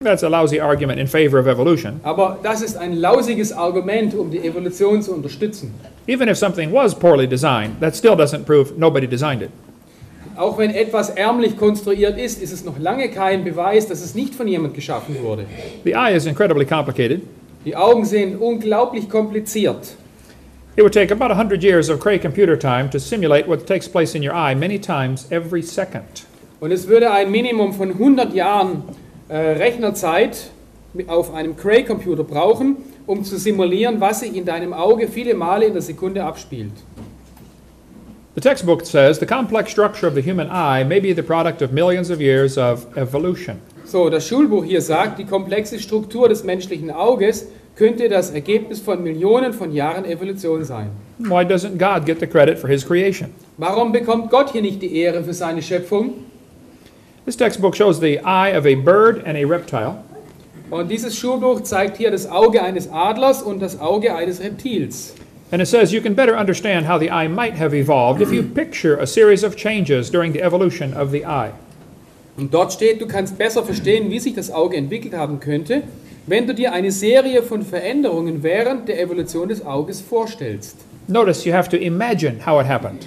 That's a lousy argument in favor of evolution. Aber das ist ein lausiges Argument, um die Evolution zu unterstützen. Even if something was poorly designed, that still doesn't prove nobody designed it. Auch wenn etwas ärmlich konstruiert ist, ist es noch lange kein Beweis, dass es nicht von jemand geschaffen wurde. The eye is incredibly complicated. Die Augen sind unglaublich kompliziert. It would take about 100 years of Cray computer time to simulate what takes place in your eye many times every second. Und es würde ein Minimum von 100 Jahren Rechnerzeit auf einem Cray-Computer brauchen, um zu simulieren, was sich in deinem Auge viele Male in der Sekunde abspielt. The textbook says the complex structure of the human eye may be the product of millions of years of evolution. So, das Schulbuch hier sagt, die komplexe Struktur des menschlichen Auges könnte das Ergebnis von Millionen von Jahren Evolution sein. Why doesn't God get the credit for his creation? Warum bekommt Gott hier nicht die Ehre für seine Schöpfung? This textbook shows the eye of a bird and a reptile. Und dieses Schulbuch zeigt hier das Auge eines Adlers und das Auge eines Reptils. And it says you can better understand how the eye might have evolved if you picture a series of changes during the evolution of the eye. Und dort steht, du kannst besser verstehen, wie sich das Auge entwickelt haben könnte, wenn du dir eine Serie von Veränderungen während der Evolution des Auges vorstellst. Notice you have to imagine how it happened.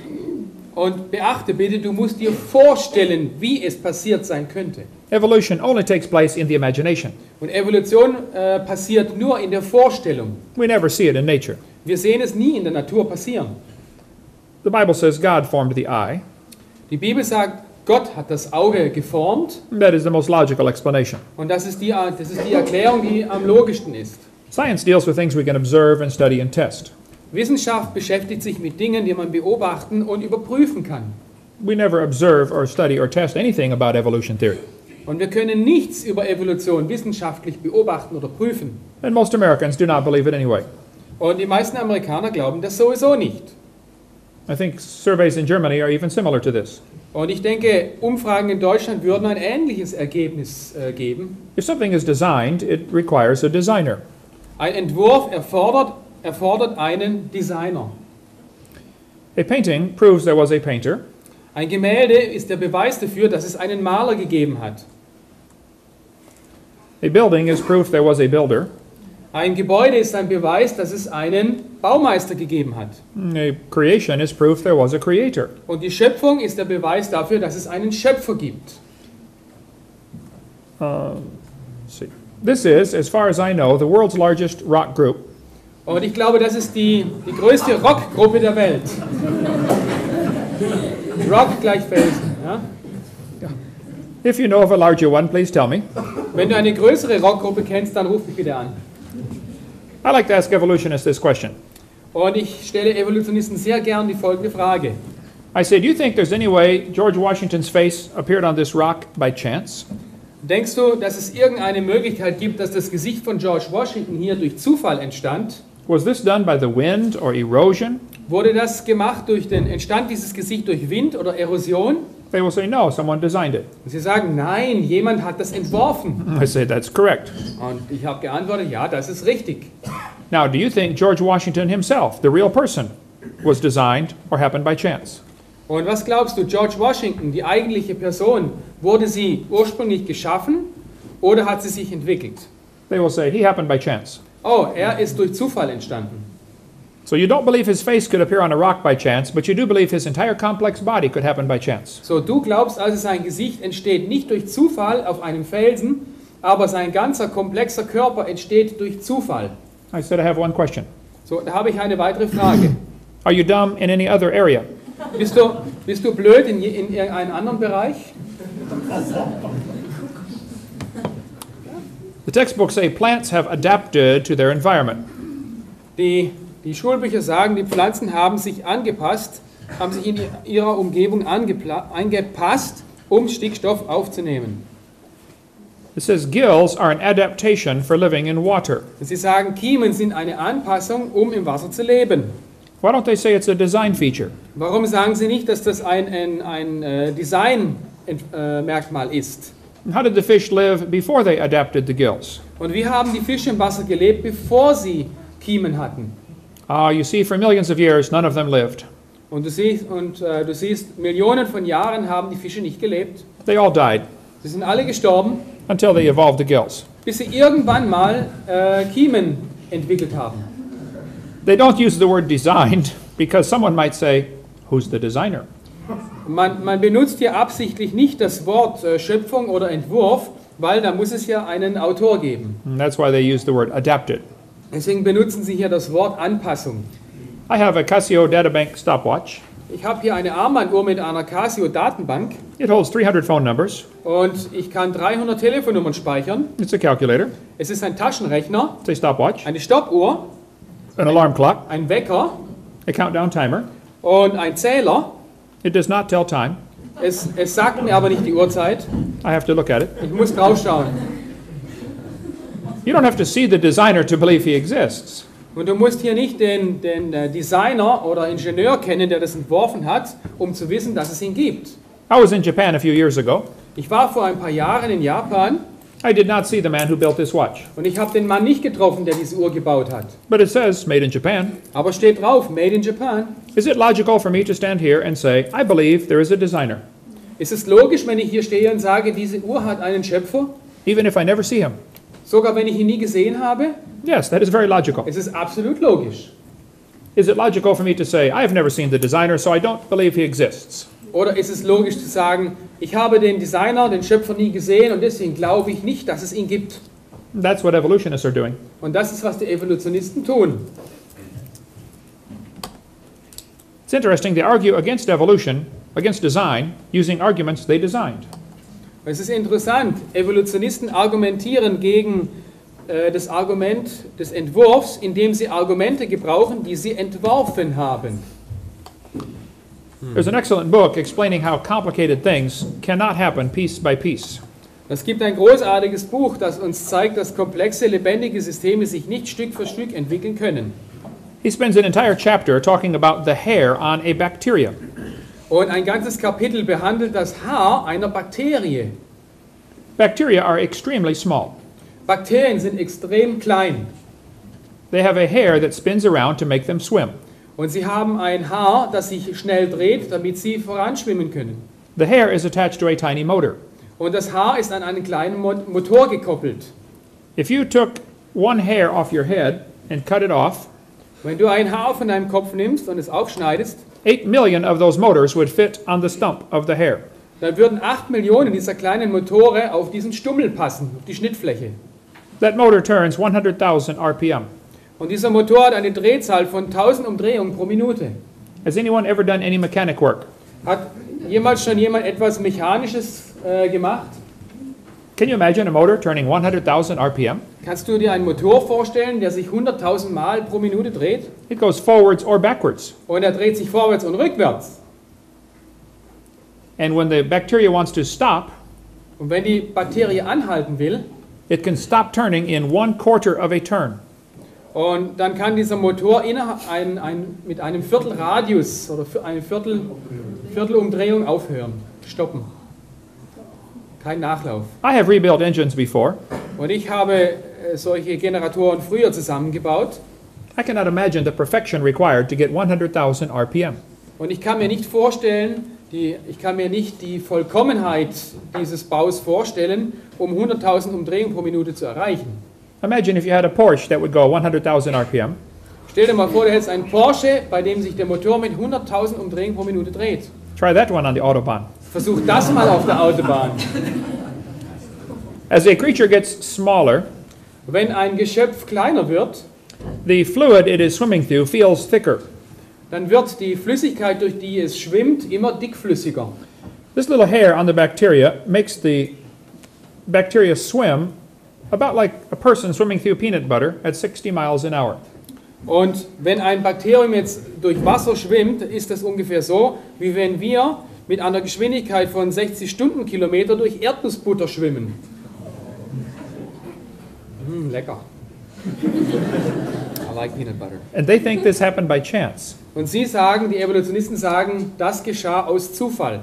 Und beachte bitte, du musst dir vorstellen, wie es passiert sein könnte. Evolution only takes place in the imagination. Und Evolution passiert nur in der Vorstellung. We never see it in nature. Wir sehen es nie in der Natur passieren. The Bible says God formed the eye. Die Bibel sagt, Gott hat das Auge geformt. That is the most logical explanation. Und das ist die Erklärung, die am logischsten ist. Science deals with things we can observe and study and test. Wissenschaft beschäftigt sich mit Dingen, die man beobachten und überprüfen kann. We never observe or study or test anything about evolution theory. Und wir können nichts über Evolution wissenschaftlich beobachten oder prüfen. And most Americans do not believe it anyway. Und die meisten Amerikaner glauben das sowieso nicht. I think surveys in Germany are even similar to this. Und ich denke, Umfragen in Deutschland würden ein ähnliches Ergebnis geben. If something is designed, it requires a designer. Ein Entwurf erfordert einen Designer. A painting proves there was a painter. Ein Gemälde ist der Beweis dafür, dass es einen Maler gegeben hat. A building is proof there was a builder. Ein Gebäude ist ein Beweis, dass es einen Baumeister gegeben hat. A creation is proof there was a creator. Und die Schöpfung ist der Beweis dafür, dass es einen Schöpfer gibt. Let's see. This is, as far as I know, the world's largest rock group. Und ich glaube, das ist die größte Rockgruppe der Welt. Rock gleich Felsen. Ja? If you know of a larger one, please tell me. Wenn du eine größere Rockgruppe kennst, dann ruf mich bitte an. I like to ask evolutionists this question. Und ich stelle Evolutionisten sehr gern die folgende Frage. I say, do you think there's any way George Washington's face appeared on this rock by chance? Denkst du, dass es irgendeine Möglichkeit gibt, dass das Gesicht von George Washington hier durch Zufall entstand? Was this done by the wind or erosion? Wurde das gemacht entstand dieses Gesicht durch Wind oder Erosion? They will say, no, someone designed it. Und sie sagen, nein, jemand hat das entworfen. I say, that's correct. Und ich habe geantwortet, ja, das ist richtig. Now, do you think George Washington himself, the real person, was designed or happened by chance? Und was glaubst du, George Washington, die eigentliche Person, wurde sie ursprünglich geschaffen oder hat sie sich entwickelt? They will say, he happened by chance. Oh, er ist durch Zufall entstanden. So you don't believe his face could appear on a rock by chance, but you do believe his entire complex body could happen by chance. So, du glaubst also, sein Gesicht entsteht nicht durch Zufall auf einem Felsen, aber sein ganzer komplexer Körper entsteht durch Zufall. I said I have one question. So, da habe ich eine weitere Frage. Are you dumb in any other area? Bist du blöd in irgendeinem anderen Bereich? The textbooks say plants have adapted to their environment. Die Schulbücher sagen, die Pflanzen haben sich angepasst, haben sich in ihrer Umgebung angepasst, um Stickstoff aufzunehmen. It says gills are an adaptation for living in water. Sie sagen, Kiemen sind eine Anpassung, um im Wasser zu leben. Why don't they say it's a design feature? Warum sagen sie nicht, dass das ein Design-Merkmal ist? And how did the fish live before they adapted the gills? Und wie haben die Fische im Wasser gelebt, bevor sie Kiemen hatten? You see, for millions of years, none of them lived. Und du siehst, Millionen von Jahren haben die Fische nicht gelebt. They all died. Sie sind alle gestorben. until they evolved the gills. bis sie irgendwann mal Kiemen entwickelt haben. They don't use the word designed because someone might say, who's the designer? Man benutzt hier absichtlich nicht das Wort Schöpfung oder Entwurf, weil da muss es ja einen Autor geben. And that's why they use the word adapted. Deswegen benutzen sie hier das Wort Anpassung. I have a Casio databank stopwatch. Ich habe hier eine Armbanduhr mit einer Casio-Datenbank It holds 300 phone numbers. und ich kann 300 Telefonnummern speichern. It's a calculator. Es ist ein Taschenrechner, It's a stopwatch. eine Stoppuhr, An alarm clock. ein Wecker A countdown timer. und ein Zähler. It does not tell time. Es sagt mir aber nicht die Uhrzeit. I have to look at it. Ich muss drauf schauen. You don't have to see the designer to believe he exists. Und du musst hier nicht den Designer oder Ingenieur kennen, der das entworfen hat, um zu wissen, dass es ihn gibt. I was in Japan a few years ago. Ich war vor ein paar Jahren in Japan I did not see the man who built this watch. und ich habe den Mann nicht getroffen, der diese Uhr gebaut hat. But it says made in Japan. Aber steht drauf, Made in Japan. Is it logical for me to stand here and say, I believe there is a designer, Ist es logisch, wenn ich hier stehe und sage, diese Uhr hat einen Schöpfer? even if I never see him? Sogar wenn ich ihn nie gesehen habe? Yes, that is very logical. Es ist absolut logisch. Is it logical for me to say, I have never seen the designer, so I don't believe he exists? Oder ist es logisch zu sagen, ich habe den Designer, den Schöpfer nie gesehen und deswegen glaube ich nicht, dass es ihn gibt? That's what evolutionists are doing. Und das ist, was die Evolutionisten tun. It's interesting, they argue against evolution, against design, using arguments they designed. Es ist interessant, Evolutionisten argumentieren gegen das Argument des Entwurfs, indem sie Argumente gebrauchen, die sie entworfen haben. There's an excellent book explaining how complicated things cannot happen piece by piece. Es gibt ein großartiges Buch, das uns zeigt, dass komplexe, lebendige Systeme sich nicht Stück für Stück entwickeln können. He spends an entire chapter talking about the hair on a bacteria. Und ein ganzes Kapitel behandelt das Haar einer Bakterie. Bacteria are extremely small. Bakterien sind extrem klein They have a hair that spins around to make them swim. und sie haben ein Haar, das sich schnell dreht, damit sie voranschwimmen können. The hair is attached to a tiny motor. Und das Haar ist an einen kleinen Motor gekoppelt. If you took one hair off your head and cut it off, Wenn du ein Haar von deinem Kopf nimmst und es aufschneidest, 8 million of those motors would fit on the stump of the hair. dann würden 8 Millionen dieser kleinen Motore auf diesen Stummel passen, auf die Schnittfläche. That motor turns 100,000 RPM. Und dieser Motor hat eine Drehzahl von 1000 Umdrehungen pro Minute. Has anyone ever done any mechanic work? Hat jemals schon jemand etwas Mechanisches gemacht? Can you imagine a motor turning 100,000 RPM? Kannst du dir einen Motor vorstellen, der sich 100.000 Mal pro Minute dreht? It goes forwards or backwards. Und er dreht sich vorwärts und rückwärts. And when the bacteria wants to stop, Und wenn die Bakterie anhalten will, it can stop turning in 1/4 of a turn. und dann kann dieser Motor mit einem Viertelradius oder eine Viertelumdrehung aufhören, stoppen. Kein Nachlauf. I have rebuilt engines before. Und ich habe solche Generatoren früher zusammengebaut. I cannot imagine the perfection required to get 100,000 RPM. Und ich kann mir nicht vorstellen, die Vollkommenheit dieses Baus vorstellen, um 100.000 Umdrehungen pro Minute zu erreichen. Imagine if you had a Porsche that would go 100,000 RPM. Stell dir mal vor, du hättest einen Porsche, bei dem sich der Motor mit 100.000 Umdrehungen pro Minute dreht. Try that one on the Autobahn. Versuch das mal auf der Autobahn. As a creature gets smaller, Wenn ein Geschöpf kleiner wird, the fluid it is swimming through feels thicker. dann wird die Flüssigkeit, durch die es schwimmt, immer dickflüssiger. This little hair on the bacteria makes the bacteria swim about like a person swimming through peanut butter at 60 miles an hour. Und wenn ein Bakterium jetzt durch Wasser schwimmt, ist das ungefähr so, wie wenn wir mit einer Geschwindigkeit von 60 Stundenkilometer durch Erdnussbutter schwimmen. Lecker. I like peanut butter. And they think this happened by chance. Und die Evolutionisten sagen, das geschah aus Zufall.